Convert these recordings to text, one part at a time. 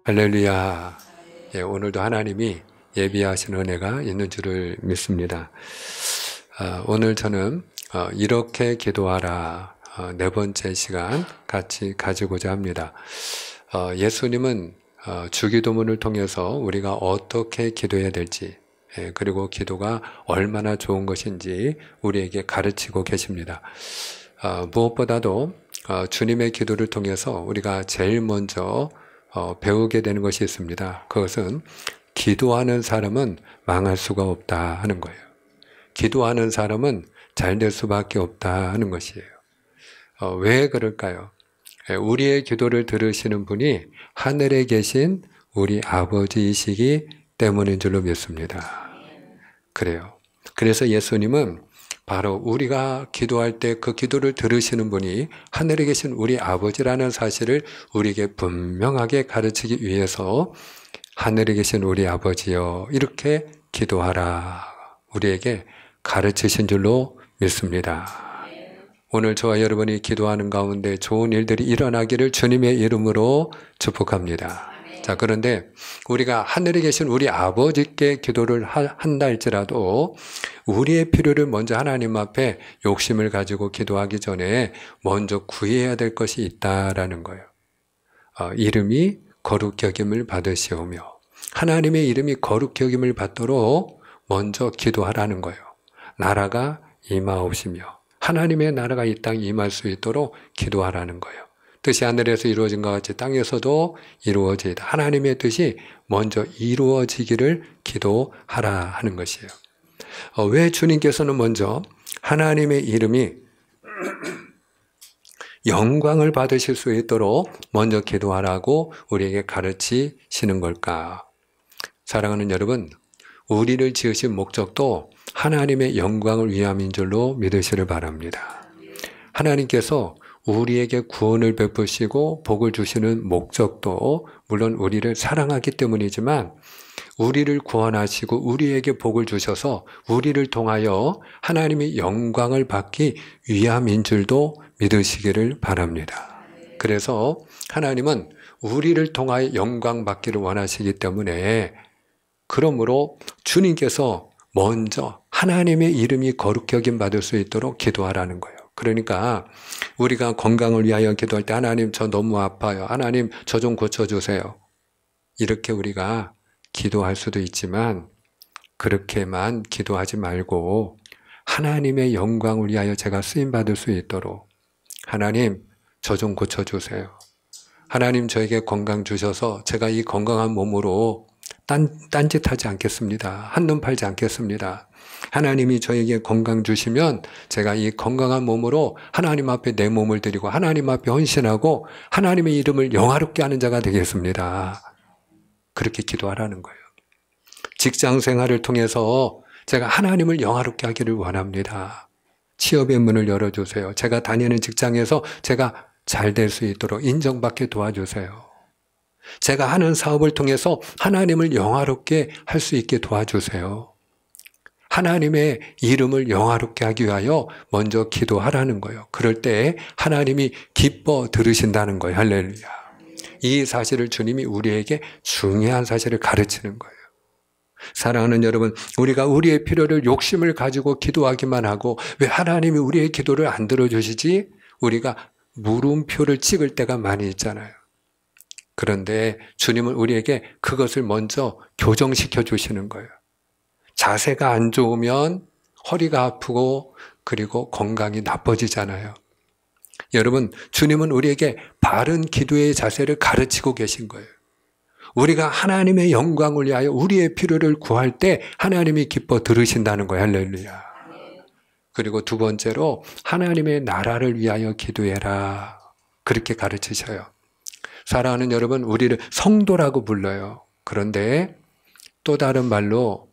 할렐루야. 예, 오늘도 하나님이 예비하신 은혜가 있는 줄을 믿습니다. 오늘 저는 이렇게 기도하라 네 번째 시간 같이 가지고자 합니다. 예수님은 주기도문을 통해서 우리가 어떻게 기도해야 될지, 그리고 기도가 얼마나 좋은 것인지 우리에게 가르치고 계십니다. 무엇보다도 주님의 기도를 통해서 우리가 제일 먼저 배우게 되는 것이 있습니다. 그것은 기도하는 사람은 망할 수가 없다 하는 거예요. 기도하는 사람은 잘 될 수밖에 없다 하는 것이에요. 왜 그럴까요? 우리의 기도를 들으시는 분이 하늘에 계신 우리 아버지이시기 때문인 줄로 믿습니다. 그래요. 그래서 예수님은 바로 우리가 기도할 때 그 기도를 들으시는 분이 하늘에 계신 우리 아버지라는 사실을 우리에게 분명하게 가르치기 위해서 하늘에 계신 우리 아버지여 이렇게 기도하라 우리에게 가르치신 줄로 믿습니다. 오늘 저와 여러분이 기도하는 가운데 좋은 일들이 일어나기를 주님의 이름으로 축복합니다. 자, 그런데 우리가 하늘에 계신 우리 아버지께 기도를 한다 할지라도 우리의 필요를 먼저 하나님 앞에 욕심을 가지고 기도하기 전에 먼저 구해야 될 것이 있다라는 거예요. 이름이 거룩히 여김을 받으시오며 하나님의 이름이 거룩히 여김을 받도록 먼저 기도하라는 거예요. 나라가 임하옵시며 하나님의 나라가 이 땅에 임할 수 있도록 기도하라는 거예요. 뜻이 하늘에서 이루어진 것 같이 땅에서도 이루어지다. 하나님의 뜻이 먼저 이루어지기를 기도하라 하는 것이에요. 왜 주님께서는 먼저 하나님의 이름이 영광을 받으실 수 있도록 먼저 기도하라고 우리에게 가르치시는 걸까? 사랑하는 여러분, 우리를 지으신 목적도 하나님의 영광을 위함인 줄로 믿으시를 바랍니다. 하나님께서 우리에게 구원을 베푸시고 복을 주시는 목적도 물론 우리를 사랑하기 때문이지만 우리를 구원하시고 우리에게 복을 주셔서 우리를 통하여 하나님의 영광을 받기 위함인 줄도 믿으시기를 바랍니다. 그래서 하나님은 우리를 통하여 영광 받기를 원하시기 때문에 그러므로 주님께서 먼저 하나님의 이름이 거룩히 여김 받을 수 있도록 기도하라는 거예요. 그러니까 우리가 건강을 위하여 기도할 때 하나님 저 너무 아파요. 하나님 저 좀 고쳐주세요. 이렇게 우리가 기도할 수도 있지만 그렇게만 기도하지 말고 하나님의 영광을 위하여 제가 쓰임받을 수 있도록 하나님 저 좀 고쳐주세요. 하나님 저에게 건강 주셔서 제가 이 건강한 몸으로 딴짓하지 않겠습니다. 한눈 팔지 않겠습니다. 하나님이 저에게 건강 주시면 제가 이 건강한 몸으로 하나님 앞에 내 몸을 드리고 하나님 앞에 헌신하고 하나님의 이름을 영화롭게 하는 자가 되겠습니다. 그렇게 기도하라는 거예요. 직장 생활을 통해서 제가 하나님을 영화롭게 하기를 원합니다. 취업의 문을 열어주세요. 제가 다니는 직장에서 제가 잘 될 수 있도록 인정받게 도와주세요. 제가 하는 사업을 통해서 하나님을 영화롭게 할 수 있게 도와주세요. 하나님의 이름을 영화롭게 하기 위하여 먼저 기도하라는 거예요. 그럴 때 하나님이 기뻐 들으신다는 거예요. 할렐루야. 이 사실을 주님이 우리에게 중요한 사실을 가르치는 거예요. 사랑하는 여러분, 우리가 우리의 필요를 욕심을 가지고 기도하기만 하고 왜 하나님이 우리의 기도를 안 들어주시지? 우리가 물음표를 찍을 때가 많이 있잖아요. 그런데 주님은 우리에게 그것을 먼저 교정시켜 주시는 거예요. 자세가 안 좋으면 허리가 아프고 그리고 건강이 나빠지잖아요. 여러분, 주님은 우리에게 바른 기도의 자세를 가르치고 계신 거예요. 우리가 하나님의 영광을 위하여 우리의 필요를 구할 때 하나님이 기뻐 들으신다는 거예요. 할렐루야. 그리고 두 번째로 하나님의 나라를 위하여 기도해라. 그렇게 가르치셔요. 사랑하는 여러분, 우리를 성도라고 불러요. 그런데 또 다른 말로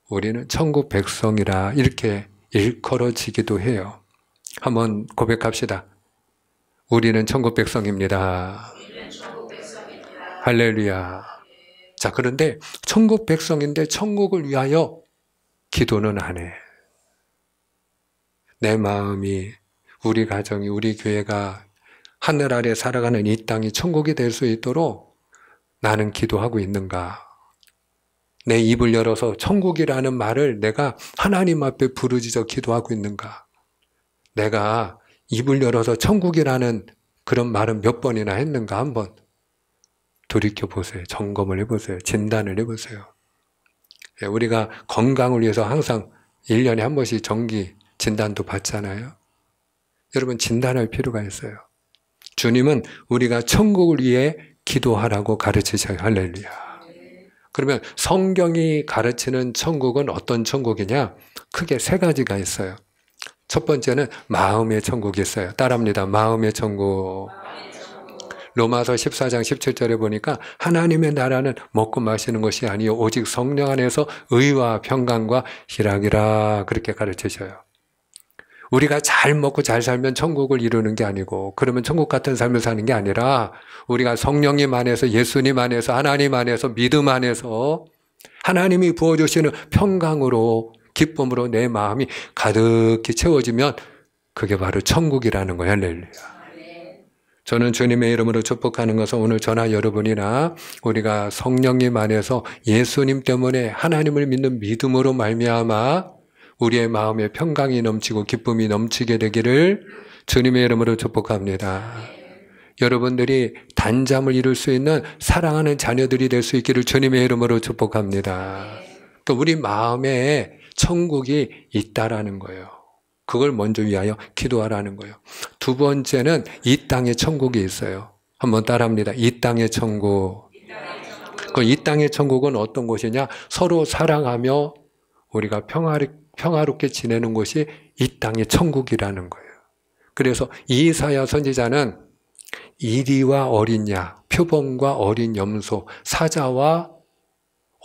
우리는 천국 백성이라 이렇게 일컬어지기도 해요. 한번 고백합시다. 우리는 천국 백성입니다. 할렐루야. 자, 그런데 천국 백성인데 천국을 위하여 기도는 안 해. 내 마음이, 우리 가정이, 우리 교회가 하늘 아래 살아가는 이 땅이 천국이 될 수 있도록 나는 기도하고 있는가? 내 입을 열어서 천국이라는 말을 내가 하나님 앞에 부르짖어 기도하고 있는가? 내가 입을 열어서 천국이라는 그런 말은 몇 번이나 했는가 한번 돌이켜보세요. 점검을 해보세요. 진단을 해보세요. 우리가 건강을 위해서 항상 1년에 한 번씩 정기 진단도 받잖아요. 여러분 진단할 필요가 있어요. 주님은 우리가 천국을 위해 기도하라고 가르치셔요. 할렐루야. 그러면 성경이 가르치는 천국은 어떤 천국이냐? 크게 세 가지가 있어요. 첫 번째는 마음의 천국이 있어요. 따라합니다. 마음의 천국. 로마서 14장 17절에 보니까 하나님의 나라는 먹고 마시는 것이 아니요 오직 성령 안에서 의와 평강과 희락이라 그렇게 가르치셔요. 우리가 잘 먹고 잘 살면 천국을 이루는 게 아니고 그러면 천국 같은 삶을 사는 게 아니라 우리가 성령님 안에서 예수님 안에서 하나님 안에서 믿음 안에서 하나님이 부어주시는 평강으로 기쁨으로 내 마음이 가득히 채워지면 그게 바로 천국이라는 거예요. 할렐루야. 저는 주님의 이름으로 축복하는 것은 오늘 저나 여러분이나 우리가 성령님 안에서 예수님 때문에 하나님을 믿는 믿음으로 말미암아 우리의 마음에 평강이 넘치고 기쁨이 넘치게 되기를 주님의 이름으로 축복합니다. 여러분들이 단잠을 이룰 수 있는 사랑하는 자녀들이 될 수 있기를 주님의 이름으로 축복합니다. 또 우리 마음에 천국이 있다라는 거예요. 그걸 먼저 위하여 기도하라는 거예요. 두 번째는 이 땅에 천국이 있어요. 한번 따라합니다. 이 땅의 천국. 이 땅의 천국은 어떤 곳이냐? 서로 사랑하며 우리가 평화롭게 지내는 곳이 이 땅의 천국이라는 거예요. 그래서 이사야 선지자는 이리와 어린 양, 표범과 어린 염소, 사자와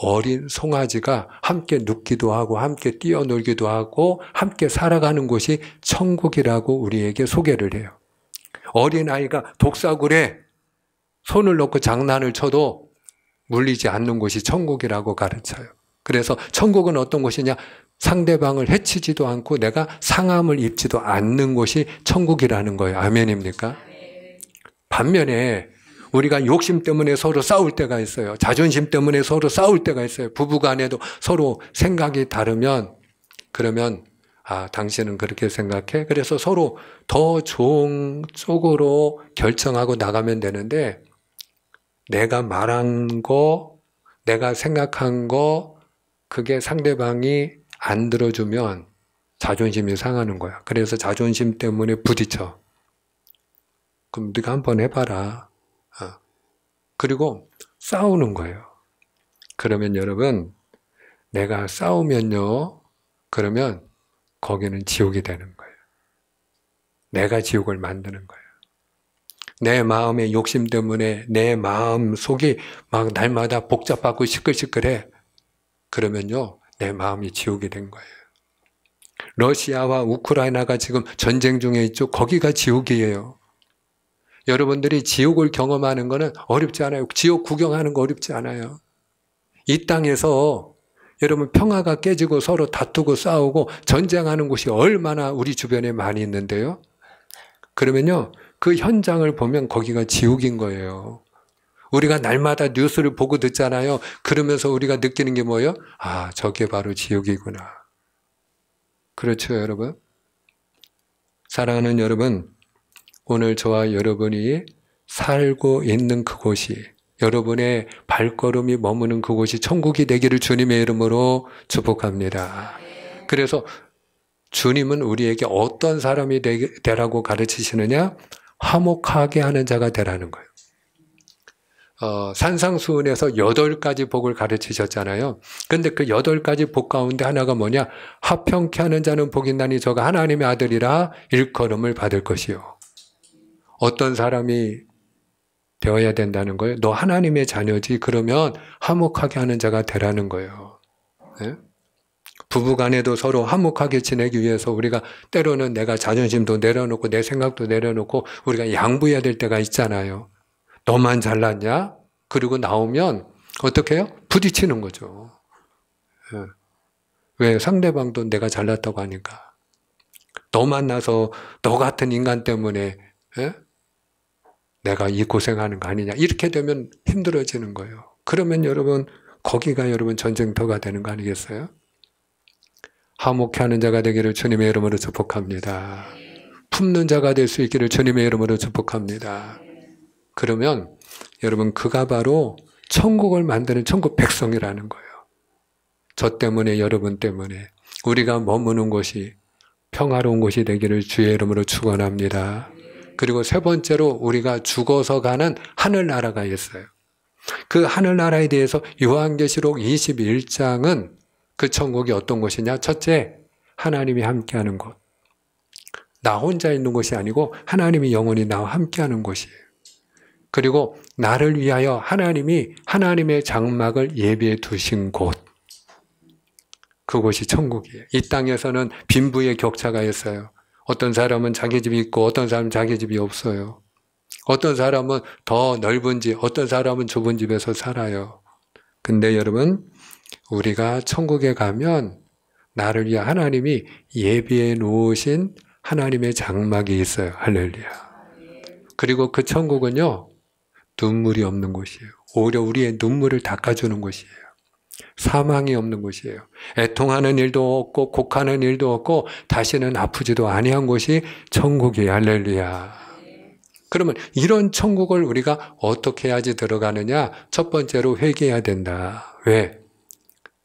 어린 송아지가 함께 눕기도 하고 함께 뛰어놀기도 하고 함께 살아가는 곳이 천국이라고 우리에게 소개를 해요. 어린아이가 독사굴에 손을 넣고 장난을 쳐도 물리지 않는 곳이 천국이라고 가르쳐요. 그래서 천국은 어떤 곳이냐? 상대방을 해치지도 않고 내가 상함을 입지도 않는 곳이 천국이라는 거예요. 아멘입니까? 반면에 우리가 욕심 때문에 서로 싸울 때가 있어요. 자존심 때문에 서로 싸울 때가 있어요. 부부간에도 서로 생각이 다르면 그러면 당신은 그렇게 생각해? 그래서 서로 더 좋은 쪽으로 결정하고 나가면 되는데 내가 말한 거, 내가 생각한 거 그게 상대방이 안 들어주면 자존심이 상하는 거야. 그래서 자존심 때문에 부딪혀. 그럼 네가 한번 해봐라. 그리고 싸우는 거예요. 그러면 여러분, 내가 싸우면요, 그러면 거기는 지옥이 되는 거예요. 내가 지옥을 만드는 거예요. 내 마음의 욕심 때문에 내 마음 속이 막 날마다 복잡하고 시끌시끌해. 그러면요, 내 마음이 지옥이 된 거예요. 러시아와 우크라이나가 지금 전쟁 중에 있죠. 거기가 지옥이에요. 여러분들이 지옥을 경험하는 거는 어렵지 않아요. 지옥 구경하는 거 어렵지 않아요. 이 땅에서 여러분 평화가 깨지고 서로 다투고 싸우고 전쟁하는 곳이 얼마나 우리 주변에 많이 있는데요. 그러면요, 그 현장을 보면 거기가 지옥인 거예요. 우리가 날마다 뉴스를 보고 듣잖아요. 그러면서 우리가 느끼는 게 뭐예요? 저게 바로 지옥이구나. 그렇죠, 여러분? 사랑하는 여러분, 오늘 저와 여러분이 살고 있는 그곳이, 여러분의 발걸음이 머무는 그곳이 천국이 되기를 주님의 이름으로 축복합니다. 그래서 주님은 우리에게 어떤 사람이 되라고 가르치시느냐? 화목하게 하는 자가 되라는 거예요. 산상수훈에서 8가지 복을 가르치셨잖아요. 그런데 그 8가지 복 가운데 하나가 뭐냐? 화평케 하는 자는 복이 있나니 저가 하나님의 아들이라 일컬음을 받을 것이요. 어떤 사람이 되어야 된다는 거예요? 너 하나님의 자녀지. 그러면 화목하게 하는 자가 되라는 거예요. 네? 부부간에도 서로 화목하게 지내기 위해서 우리가 때로는 내가 자존심도 내려놓고 내 생각도 내려놓고 우리가 양보해야 될 때가 있잖아요. 너만 잘났냐? 그리고 나오면 어떻게 해요? 부딪히는 거죠. 네. 왜? 상대방도 내가 잘났다고 하니까. 너 만나서 너 같은 인간 때문에 네? 내가 이 고생하는 거 아니냐. 이렇게 되면 힘들어지는 거예요. 그러면 여러분 거기가 여러분 전쟁터가 되는 거 아니겠어요? 화목해하는 자가 되기를 주님의 이름으로 축복합니다. 품는 자가 될 수 있기를 주님의 이름으로 축복합니다. 그러면 여러분 그가 바로 천국을 만드는 천국 백성이라는 거예요. 저 때문에 여러분 때문에 우리가 머무는 곳이 평화로운 곳이 되기를 주의 이름으로 축원합니다. 그리고 세 번째로 우리가 죽어서 가는 하늘나라가 있어요. 그 하늘나라에 대해서 요한계시록 21장은 그 천국이 어떤 곳이냐? 첫째, 하나님이 함께하는 곳. 나 혼자 있는 곳이 아니고 하나님이 영원히 나와 함께하는 곳이에요. 그리고 나를 위하여 하나님이 하나님의 장막을 예비해 두신 곳. 그곳이 천국이에요. 이 땅에서는 빈부의 격차가 있어요. 어떤 사람은 자기 집이 있고 어떤 사람은 자기 집이 없어요. 어떤 사람은 더 넓은 집, 어떤 사람은 좁은 집에서 살아요. 근데 여러분, 우리가 천국에 가면 나를 위해 하나님이 예비해 놓으신 하나님의 장막이 있어요. 할렐루야. 그리고 그 천국은요, 눈물이 없는 곳이에요. 오히려 우리의 눈물을 닦아주는 곳이에요. 사망이 없는 곳이에요. 애통하는 일도 없고 곡하는 일도 없고 다시는 아프지도 아니한 곳이 천국이에요. 할렐루야. 그러면 이런 천국을 우리가 어떻게 해야지 들어가느냐? 첫 번째로 회개해야 된다. 왜?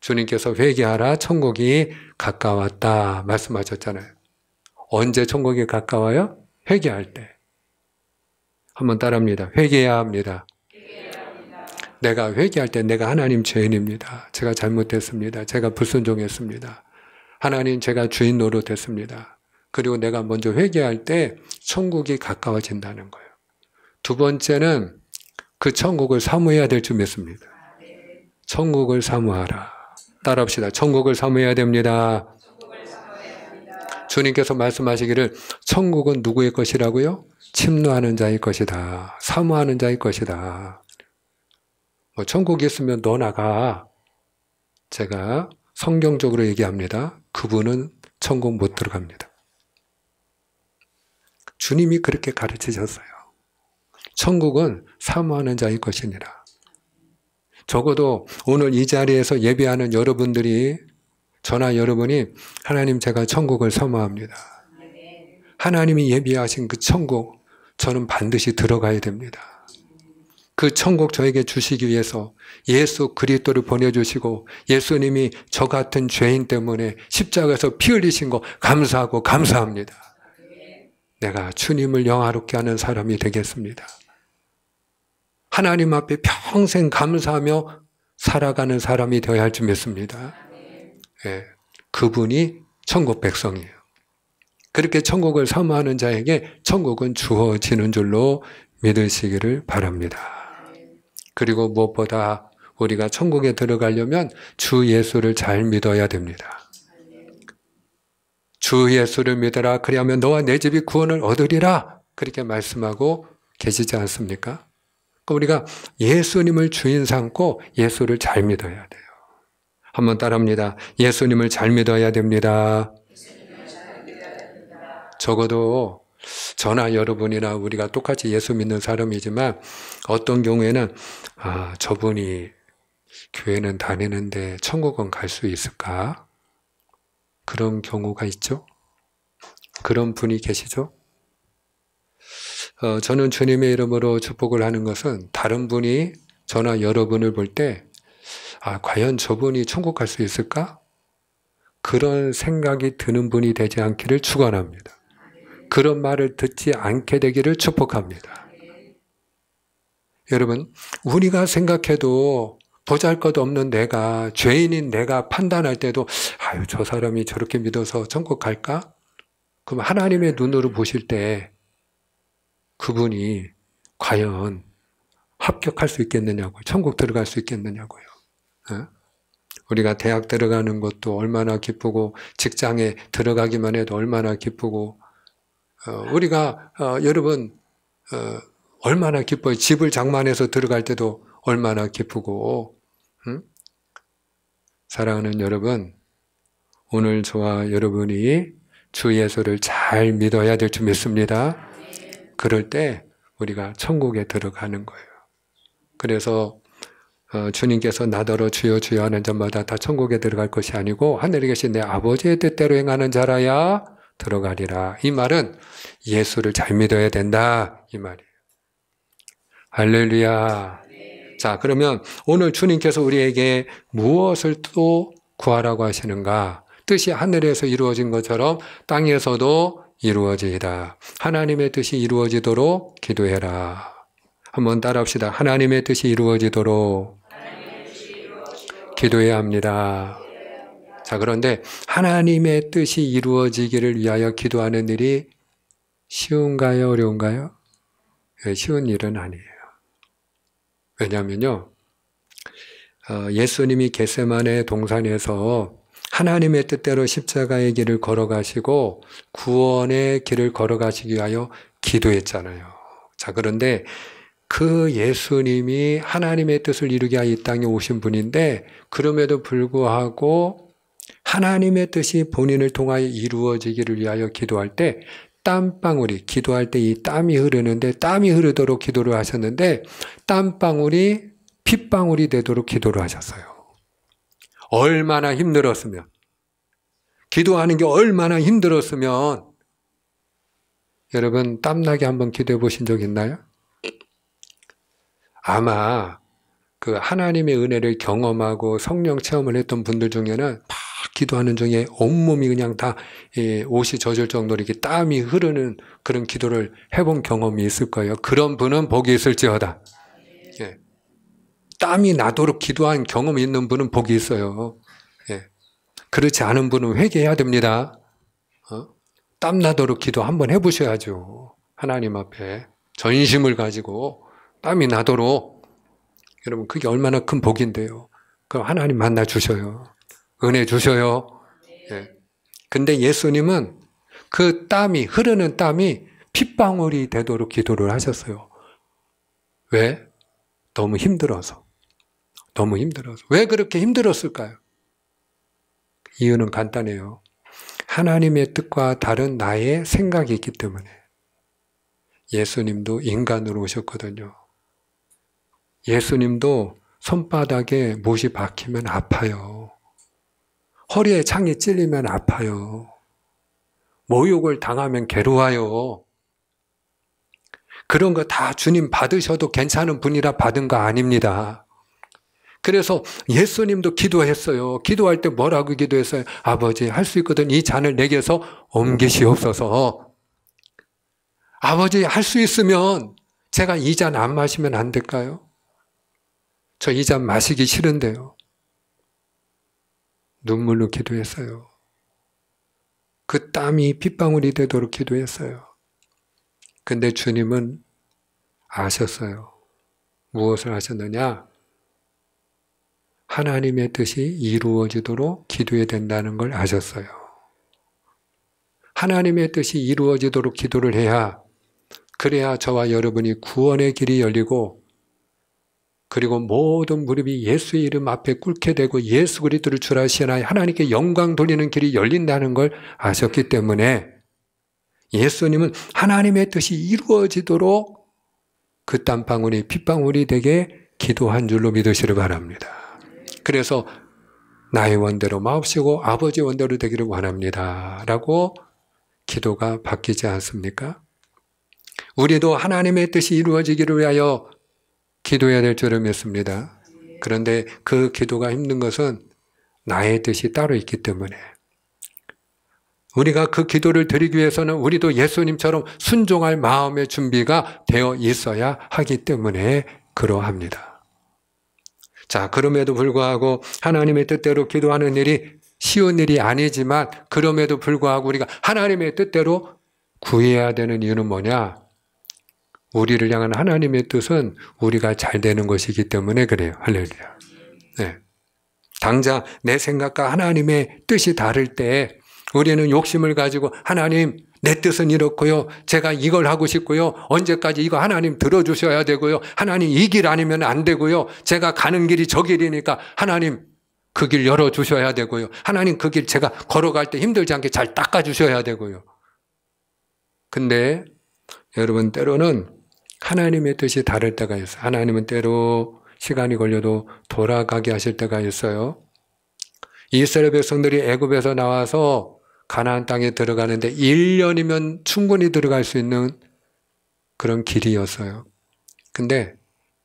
주님께서 회개하라, 천국이 가까웠다 말씀하셨잖아요. 언제 천국이 가까워요? 회개할 때. 한번 따라합니다. 회개해야 합니다. 내가 회개할 때 내가 하나님 죄인입니다. 제가 잘못했습니다. 제가 불순종했습니다. 하나님 제가 주인 노릇했습니다. 그리고 내가 먼저 회개할 때 천국이 가까워진다는 거예요. 두 번째는 그 천국을 사모해야 될 줄 믿습니다. 천국을 사모하라. 따라합시다. 천국을 사모해야 됩니다. 주님께서 말씀하시기를 천국은 누구의 것이라고요? 침노하는 자의 것이다. 사모하는 자의 것이다. 천국이 있으면 너 나가. 제가 성경적으로 얘기합니다. 그분은 천국 못 들어갑니다. 주님이 그렇게 가르치셨어요. 천국은 사모하는 자의 것이니라. 적어도 오늘 이 자리에서 예배하는 여러분들이, 저나 여러분이 하나님 제가 천국을 사모합니다. 하나님이 예비하신 그 천국 저는 반드시 들어가야 됩니다. 그 천국 저에게 주시기 위해서 예수 그리스도를 보내주시고 예수님이 저 같은 죄인 때문에 십자가에서 피 흘리신 거 감사하고 감사합니다. 내가 주님을 영화롭게 하는 사람이 되겠습니다. 하나님 앞에 평생 감사하며 살아가는 사람이 되어야 할 줄 믿습니다. 예, 그분이 천국 백성이에요. 그렇게 천국을 사모하는 자에게 천국은 주어지는 줄로 믿으시기를 바랍니다. 그리고 무엇보다 우리가 천국에 들어가려면 주 예수를 잘 믿어야 됩니다. 주 예수를 믿어라. 그리하면 너와 내 집이 구원을 얻으리라. 그렇게 말씀하고 계시지 않습니까? 우리가 예수님을 주인 삼고 예수를 잘 믿어야 돼요. 한번 따라합니다. 예수님을 잘 믿어야 됩니다. 적어도 저나 여러분이나 우리가 똑같이 예수 믿는 사람이지만 어떤 경우에는 저분이 교회는 다니는데 천국은 갈 수 있을까? 그런 경우가 있죠. 그런 분이 계시죠. 저는 주님의 이름으로 축복을 하는 것은 다른 분이 저나 여러분을 볼 때 과연 저분이 천국 갈 수 있을까? 그런 생각이 드는 분이 되지 않기를 축원합니다. 그런 말을 듣지 않게 되기를 축복합니다. 여러분, 우리가 생각해도 보잘것없는 내가, 죄인인 내가 판단할 때도 저 사람이 저렇게 믿어서 천국 갈까? 그럼 하나님의 눈으로 보실 때 그분이 과연 합격할 수 있겠느냐고요. 천국 들어갈 수 있겠느냐고요. 우리가 대학 들어가는 것도 얼마나 기쁘고 직장에 들어가기만 해도 얼마나 기쁘고 우리가 여러분 얼마나 기뻐요. 집을 장만해서 들어갈 때도 얼마나 기쁘고 사랑하는 여러분, 오늘 저와 여러분이 주 예수를 잘 믿어야 될 줄 믿습니다. 그럴 때 우리가 천국에 들어가는 거예요. 그래서 주님께서 나더러 주여 주여 하는 자마다 다 천국에 들어갈 것이 아니고 하늘에 계신 내 아버지의 뜻대로 행하는 자라야 들어가리라. 이 말은 예수를 잘 믿어야 된다 이 말이에요. 할렐루야. 자, 그러면 오늘 주님께서 우리에게 무엇을 또 구하라고 하시는가? 뜻이 하늘에서 이루어진 것처럼 땅에서도 이루어지리라. 하나님의 뜻이 이루어지도록 기도해라. 한번 따라합시다. 하나님의 뜻이 이루어지도록 기도해야 합니다. 자, 그런데 하나님의 뜻이 이루어지기를 위하여 기도하는 일이 쉬운가요? 어려운가요? 쉬운 일은 아니에요. 왜냐하면요, 예수님이 겟세마네 동산에서 하나님의 뜻대로 십자가의 길을 걸어가시고 구원의 길을 걸어가시기 위하여 기도했잖아요. 자, 그런데 그 예수님이 하나님의 뜻을 이루게 하여 이 땅에 오신 분인데 그럼에도 불구하고 하나님의 뜻이 본인을 통하여 이루어지기를 위하여 기도할 때 땀방울이, 기도할 때 이 땀이 흐르는데 땀이 흐르도록 기도를 하셨는데 땀방울이 핏방울이 되도록 기도를 하셨어요. 얼마나 힘들었으면, 기도하는 게 얼마나 힘들었으면, 여러분 땀나게 한번 기도해 보신 적 있나요? 아마 그 하나님의 은혜를 경험하고 성령 체험을 했던 분들 중에는 막 기도하는 중에 온몸이 그냥 다 옷이 젖을 정도로 이렇게 땀이 흐르는 그런 기도를 해본 경험이 있을 거예요. 그런 분은 복이 있을지어다. 예. 땀이 나도록 기도한 경험이 있는 분은 복이 있어요. 예. 그렇지 않은 분은 회개해야 됩니다. 땀 나도록 기도 한번 해보셔야죠. 하나님 앞에 전심을 가지고 땀이 나도록. 여러분 그게 얼마나 큰 복인데요. 그럼 하나님 만나 주셔요. 은혜 주셔요. 예. 근데 예수님은 그 땀이, 흐르는 땀이 핏방울이 되도록 기도를 하셨어요. 왜? 너무 힘들어서. 너무 힘들어서. 왜 그렇게 힘들었을까요? 이유는 간단해요. 하나님의 뜻과 다른 나의 생각이 있기 때문에. 예수님도 인간으로 오셨거든요. 예수님도 손바닥에 못이 박히면 아파요. 허리에 창이 찔리면 아파요. 모욕을 당하면 괴로워요. 그런 거 다 주님 받으셔도 괜찮은 분이라 받은 거 아닙니다. 그래서 예수님도 기도했어요. 기도할 때 뭐라고 기도했어요? 아버지, 할 수 있거든. 이 잔을 내게서 옮기시옵소서. 아버지, 할 수 있으면 제가 이 잔 안 마시면 안 될까요? 저 이 잔 마시기 싫은데요. 눈물로 기도했어요. 그 땀이 핏방울이 되도록 기도했어요. 근데 주님은 아셨어요. 무엇을 하셨느냐? 하나님의 뜻이 이루어지도록 기도해야 된다는 걸 아셨어요. 하나님의 뜻이 이루어지도록 기도를 해야, 그래야 저와 여러분이 구원의 길이 열리고 그리고 모든 무릎이 예수의 이름 앞에 꿇게 되고 예수 그리스도를 줄 아시나요? 하나님께 영광 돌리는 길이 열린다는 걸 아셨기 때문에 예수님은 하나님의 뜻이 이루어지도록 그 땀방울이 핏방울이 되게 기도한 줄로 믿으시길 바랍니다. 그래서 나의 원대로 마옵시고 아버지 원대로 되기를 원합니다. 라고 기도가 바뀌지 않습니까? 우리도 하나님의 뜻이 이루어지기를 위하여 기도해야 될 줄을 믿습니다. 그런데 그 기도가 힘든 것은 나의 뜻이 따로 있기 때문에 우리가 그 기도를 드리기 위해서는 우리도 예수님처럼 순종할 마음의 준비가 되어 있어야 하기 때문에 그러합니다. 자, 그럼에도 불구하고 하나님의 뜻대로 기도하는 일이 쉬운 일이 아니지만 그럼에도 불구하고 우리가 하나님의 뜻대로 구해야 되는 이유는 뭐냐? 우리를 향한 하나님의 뜻은 우리가 잘 되는 것이기 때문에 그래요. 할렐루야. 네. 당장 내 생각과 하나님의 뜻이 다를 때 우리는 욕심을 가지고 하나님 내 뜻은 이렇고요. 제가 이걸 하고 싶고요. 언제까지 이거 하나님 들어주셔야 되고요. 하나님 이 길 아니면 안 되고요. 제가 가는 길이 저 길이니까 하나님 그 길 열어주셔야 되고요. 하나님 그 길 제가 걸어갈 때 힘들지 않게 잘 닦아주셔야 되고요. 근데 여러분 때로는 하나님의 뜻이 다를 때가 있어요. 하나님은 때로 시간이 걸려도 돌아가게 하실 때가 있어요. 이스라엘 백성들이 애굽에서 나와서 가나안 땅에 들어가는데 1년이면 충분히 들어갈 수 있는 그런 길이었어요. 근데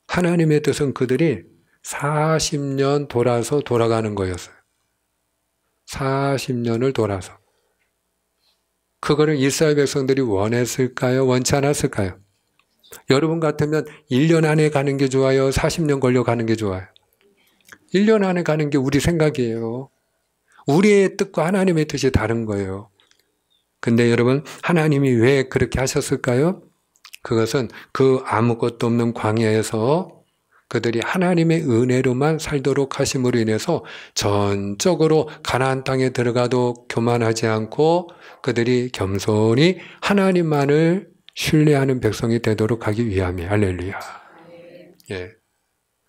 하나님의 뜻은 그들이 40년 돌아서 돌아가는 거였어요. 40년을 돌아서. 그거를 이스라엘 백성들이 원했을까요? 원치 않았을까요? 여러분 같으면 1년 안에 가는 게 좋아요? 40년 걸려 가는 게 좋아요? 1년 안에 가는 게 우리 생각이에요. 우리의 뜻과 하나님의 뜻이 다른 거예요. 근데 여러분, 하나님이 왜 그렇게 하셨을까요? 그것은 그 아무것도 없는 광야에서 그들이 하나님의 은혜로만 살도록 하심으로 인해서 전적으로 가나안 땅에 들어가도 교만하지 않고 그들이 겸손히 하나님만을 신뢰하는 백성이 되도록 하기 위함이에요. 할렐루야. 예.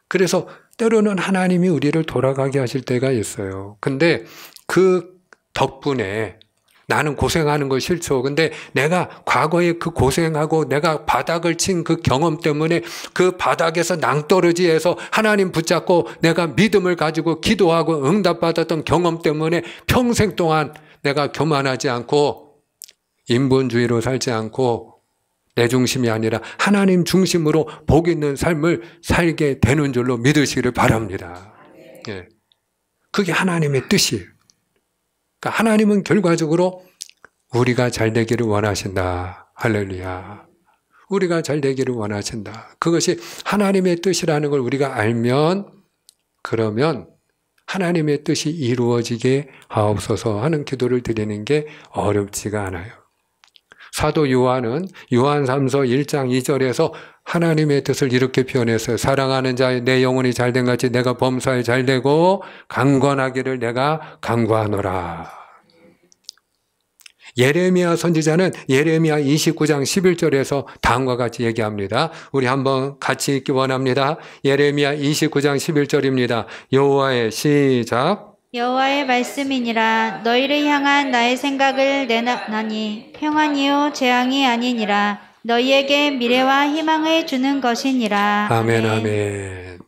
그래서 때로는 하나님이 우리를 돌아가게 하실 때가 있어요. 근데 그 덕분에 나는 고생하는 거 싫죠. 근데 내가 과거에 그 고생하고 내가 바닥을 친 그 경험 때문에 그 바닥에서 낭떠러지에서 하나님 붙잡고 내가 믿음을 가지고 기도하고 응답받았던 경험 때문에 평생 동안 내가 교만하지 않고 인본주의로 살지 않고 내 중심이 아니라 하나님 중심으로 복 있는 삶을 살게 되는 줄로 믿으시기를 바랍니다. 예. 그게 하나님의 뜻이에요. 그러니까 하나님은 결과적으로 우리가 잘 되기를 원하신다. 할렐루야. 우리가 잘 되기를 원하신다. 그것이 하나님의 뜻이라는 걸 우리가 알면 그러면 하나님의 뜻이 이루어지게 하옵소서 하는 기도를 드리는 게 어렵지가 않아요. 사도 요한은 요한삼서 1장 2절에서 하나님의 뜻을 이렇게 표현했어요. 사랑하는 자의 내 영혼이 잘된 같이 내가 범사에 잘되고 강건하기를 내가 강구하노라. 예레미야 선지자는 예레미야 29장 11절에서 다음과 같이 얘기합니다. 우리 한번 같이 읽기 원합니다. 예레미야 29장 11절입니다. 여호와의 시작. 여호와의 말씀이니라. 너희를 향한 나의 생각을 내나니 평안이요 재앙이 아니니라. 너희에게 미래와 희망을 주는 것이니라. 아멘, 아멘.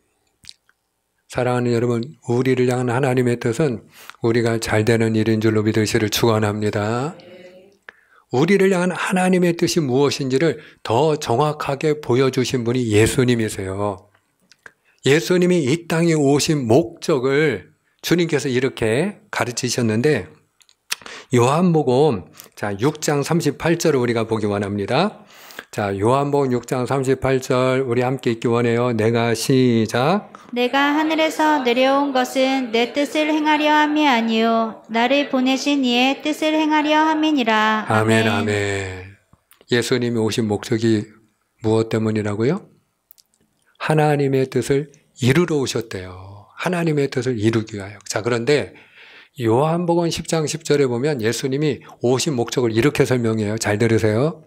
사랑하는 여러분, 우리를 향한 하나님의 뜻은 우리가 잘 되는 일인 줄로 믿으시기를 축원합니다. 우리를 향한 하나님의 뜻이 무엇인지를 더 정확하게 보여주신 분이 예수님이세요. 예수님이 이 땅에 오신 목적을 주님께서 이렇게 가르치셨는데 요한복음 6장 38절을 우리가 보기 원합니다. 자, 요한복음 6장 38절 우리 함께 읽기 원해요. 내가 시작. 내가 하늘에서 내려온 것은 내 뜻을 행하려 함이 아니요 나를 보내신 이의 뜻을 행하려 함이니라. 아멘, 아멘. 예수님이 오신 목적이 무엇 때문이라고요? 하나님의 뜻을 이루러 오셨대요. 하나님의 뜻을 이루기 위하여. 자, 그런데 요한복음 10장 10절에 보면 예수님이 오신 목적을 이렇게 설명해요. 잘 들으세요.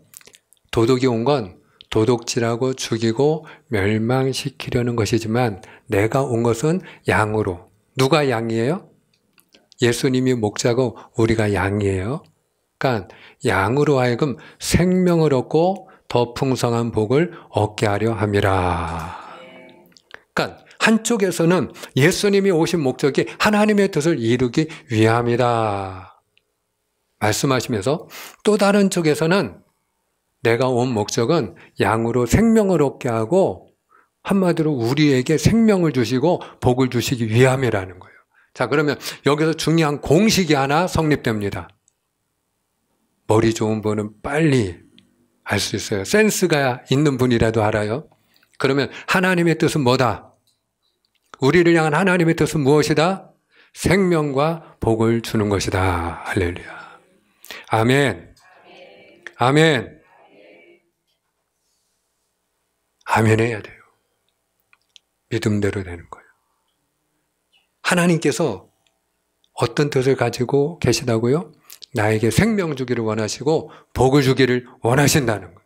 도둑이 온 건 도둑질하고 죽이고 멸망시키려는 것이지만 내가 온 것은 양으로. 누가 양이에요? 예수님이 목자고 우리가 양이에요. 그러니까 양으로 하여금 생명을 얻고 더 풍성한 복을 얻게 하려 함이라. 그러니까 한쪽에서는 예수님이 오신 목적이 하나님의 뜻을 이루기 위함이다 말씀하시면서 또 다른 쪽에서는 내가 온 목적은 양으로 생명을 얻게 하고 한마디로 우리에게 생명을 주시고 복을 주시기 위함이라는 거예요. 자, 그러면 여기서 중요한 공식이 하나 성립됩니다. 머리 좋은 분은 빨리 알 수 있어요. 센스가 있는 분이라도 알아요. 그러면 하나님의 뜻은 뭐다? 우리를 향한 하나님의 뜻은 무엇이다? 생명과 복을 주는 것이다. 할렐루야. 아멘. 아멘. 아멘 해야 돼요. 믿음대로 되는 거예요. 하나님께서 어떤 뜻을 가지고 계시다고요? 나에게 생명 주기를 원하시고 복을 주기를 원하신다는 거예요.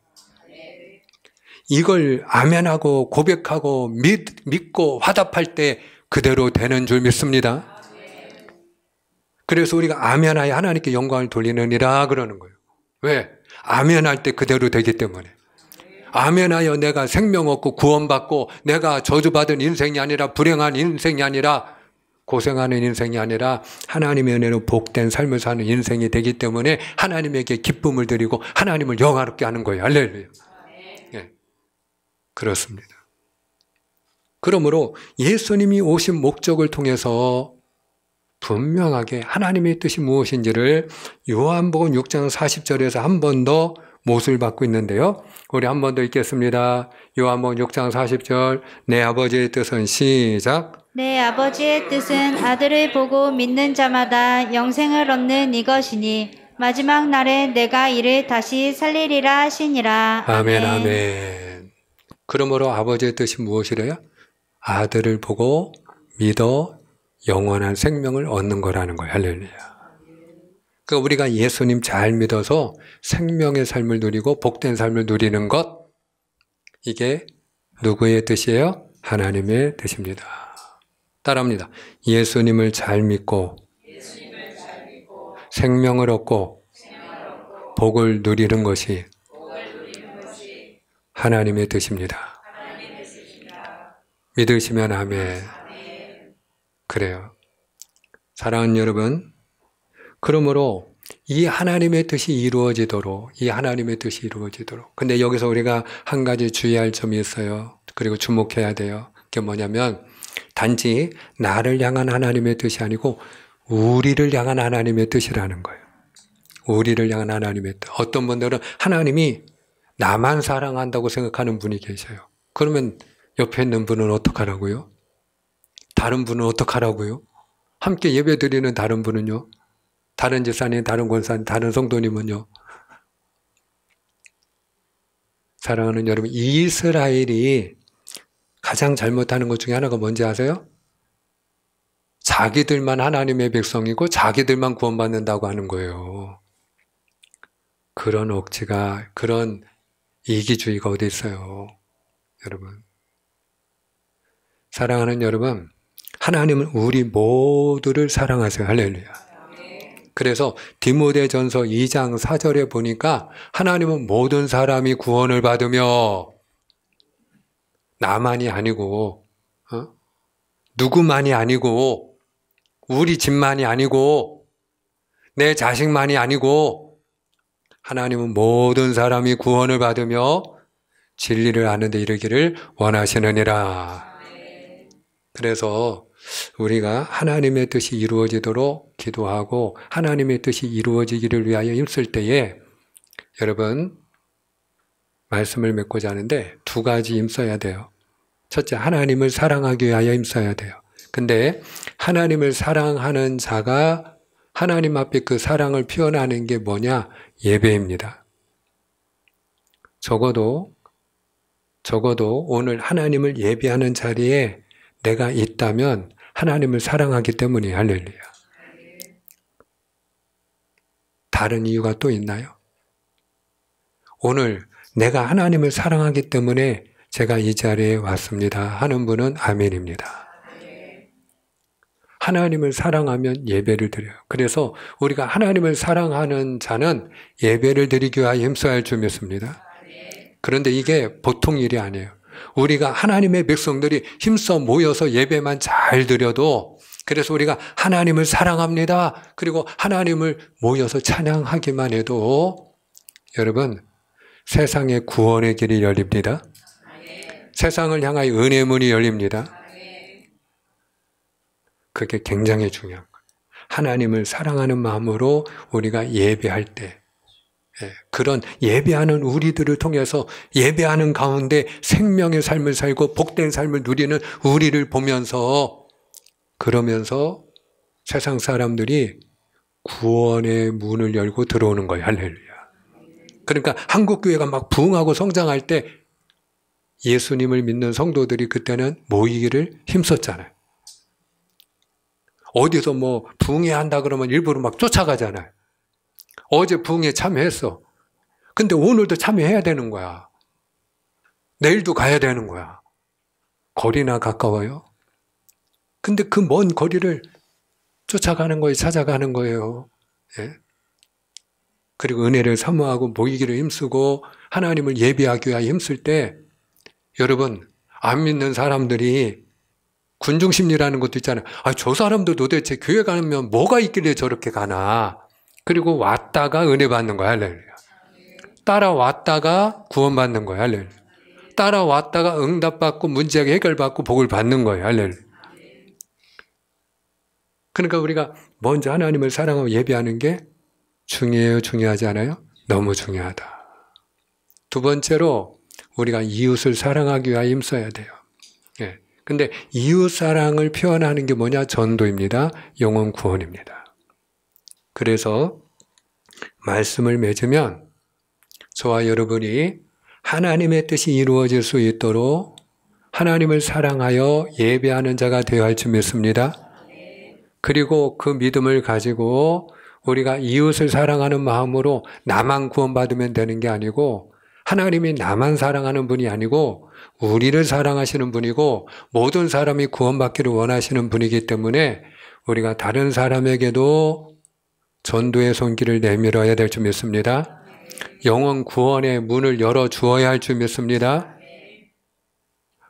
이걸 아멘하고 고백하고 믿고 화답할 때 그대로 되는 줄 믿습니다. 그래서 우리가 아멘하여 하나님께 영광을 돌리느니라 그러는 거예요. 왜? 아멘할 때 그대로 되기 때문에. 아멘하여 내가 생명 얻고 구원받고 내가 저주받은 인생이 아니라 불행한 인생이 아니라 고생하는 인생이 아니라 하나님의 은혜로 복된 삶을 사는 인생이 되기 때문에 하나님에게 기쁨을 드리고 하나님을 영화롭게 하는 거예요. 할렐루야. 예, 그렇습니다. 그러므로 예수님이 오신 목적을 통해서 분명하게 하나님의 뜻이 무엇인지를 요한복음 6장 40절에서 한 번 더 못을 받고 있는데요. 우리 한 번 더 읽겠습니다. 요한복음 6장 40절 내 아버지의 뜻은 시작. 내 아버지의 뜻은 아들을 보고 믿는 자마다 영생을 얻는 이것이니 마지막 날에 내가 이를 다시 살리리라 하시니라. 아멘, 아멘. 그러므로 아버지의 뜻이 무엇이래요? 아들을 보고 믿어 영원한 생명을 얻는 거라는 거예요. 할렐루야. 그러니까 우리가 예수님 잘 믿어서 생명의 삶을 누리고 복된 삶을 누리는 것, 이게 누구의 뜻이에요? 하나님의 뜻입니다. 따라합니다. 예수님을 잘 믿고 생명을 얻고 복을 누리는 것이 하나님의 뜻입니다. 믿으시면 아멘. 그래요. 사랑하는 여러분, 그러므로 이 하나님의 뜻이 이루어지도록, 근데 여기서 우리가 한 가지 주의할 점이 있어요. 그리고 주목해야 돼요. 그게 뭐냐면 단지 나를 향한 하나님의 뜻이 아니고 우리를 향한 하나님의 뜻이라는 거예요. 우리를 향한 하나님의 뜻. 어떤 분들은 하나님이 나만 사랑한다고 생각하는 분이 계셔요. 그러면 옆에 있는 분은 어떡하라고요? 다른 분은 어떡하라고요? 함께 예배 드리는 다른 분은요? 다른 집사님, 다른 권사님, 다른 성도님은요? 사랑하는 여러분, 이스라엘이 가장 잘못하는 것 중에 하나가 뭔지 아세요? 자기들만 하나님의 백성이고 자기들만 구원받는다고 하는 거예요. 그런 억지가, 그런 이기주의가 어디 있어요, 여러분. 사랑하는 여러분, 하나님은 우리 모두를 사랑하세요. 할렐루야. 그래서 디모데전서 2장 4절에 보니까 하나님은 모든 사람이 구원을 받으며 나만이 아니고 누구만이 아니고 우리 집만이 아니고 내 자식만이 아니고 하나님은 모든 사람이 구원을 받으며 진리를 아는 데 이르기를 원하시느니라. 그래서 우리가 하나님의 뜻이 이루어지도록 기도하고 하나님의 뜻이 이루어지기를 위하여 힘쓸 때에 여러분 말씀을 맺고자 하는데 두 가지 힘써야 돼요. 첫째, 하나님을 사랑하기 위하여 힘써야 돼요. 근데 하나님을 사랑하는 자가 하나님 앞에 그 사랑을 표현하는 게 뭐냐? 예배입니다. 적어도 오늘 하나님을 예배하는 자리에 내가 있다면 하나님을 사랑하기 때문이에요. 할렐루야. 다른 이유가 또 있나요? 오늘 내가 하나님을 사랑하기 때문에 제가 이 자리에 왔습니다 하는 분은 아멘입니다. 하나님을 사랑하면 예배를 드려요. 그래서 우리가 하나님을 사랑하는 자는 예배를 드리기 위하여 힘써야 할 줄 믿습니다. 그런데 이게 보통 일이 아니에요. 우리가 하나님의 백성들이 힘써 모여서 예배만 잘 드려도 그래서 우리가 하나님을 사랑합니다. 그리고 하나님을 모여서 찬양하기만 해도 여러분 세상의 구원의 길이 열립니다. 세상을 향하여 은혜의 문이 열립니다. 그게 굉장히 중요한 거예요. 하나님을 사랑하는 마음으로 우리가 예배할 때 그런 예배하는 우리들을 통해서 예배하는 가운데 생명의 삶을 살고 복된 삶을 누리는 우리를 보면서 그러면서 세상 사람들이 구원의 문을 열고 들어오는 거예요. 할렐루야. 그러니까 한국교회가 막 부흥하고 성장할 때 예수님을 믿는 성도들이 그때는 모이기를 힘썼잖아요. 어디서 뭐 부흥회 한다 그러면 일부러 막 쫓아가잖아요. 어제 부흥회 참여했어. 근데 오늘도 참여해야 되는 거야. 내일도 가야 되는 거야. 거리나 가까워요. 근데 그 먼 거리를 쫓아가는 거예요. 찾아가는 거예요. 예? 그리고 은혜를 사모하고 모이기를 힘쓰고 하나님을 예배하기 위하여 힘쓸 때 여러분 안 믿는 사람들이 군중심리라는 것도 있잖아요. 저 사람도 도대체 교회 가면 뭐가 있길래 저렇게 가나. 그리고 왔다가 은혜 받는 거야. 할렐루야. 따라왔다가 구원받는 거야. 할렐루야. 따라왔다가 응답받고 문제가 해결받고 복을 받는 거예요. 할렐루야. 그러니까 우리가 먼저 하나님을 사랑하고 예배하는 게 중요해요? 중요하지 않아요? 너무 중요하다. 두 번째로 우리가 이웃을 사랑하기 위하여 힘써야 돼요. 예. 근데 이웃 사랑을 표현하는 게 뭐냐? 전도입니다. 영혼 구원입니다. 그래서 말씀을 맺으면 저와 여러분이 하나님의 뜻이 이루어질 수 있도록 하나님을 사랑하여 예배하는 자가 되어야 할 줄 믿습니다. 그리고 그 믿음을 가지고 우리가 이웃을 사랑하는 마음으로 나만 구원받으면 되는 게 아니고 하나님이 나만 사랑하는 분이 아니고 우리를 사랑하시는 분이고 모든 사람이 구원받기를 원하시는 분이기 때문에 우리가 다른 사람에게도 전도의 손길을 내밀어야 될 줄 믿습니다. 영혼 구원의 문을 열어 주어야 할 줄 믿습니다.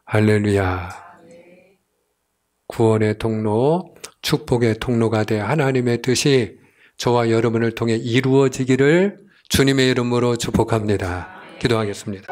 할렐루야. 구원의 통로, 축복의 통로가 돼 하나님의 뜻이 저와 여러분을 통해 이루어지기를 주님의 이름으로 축복합니다. 기도하겠습니다.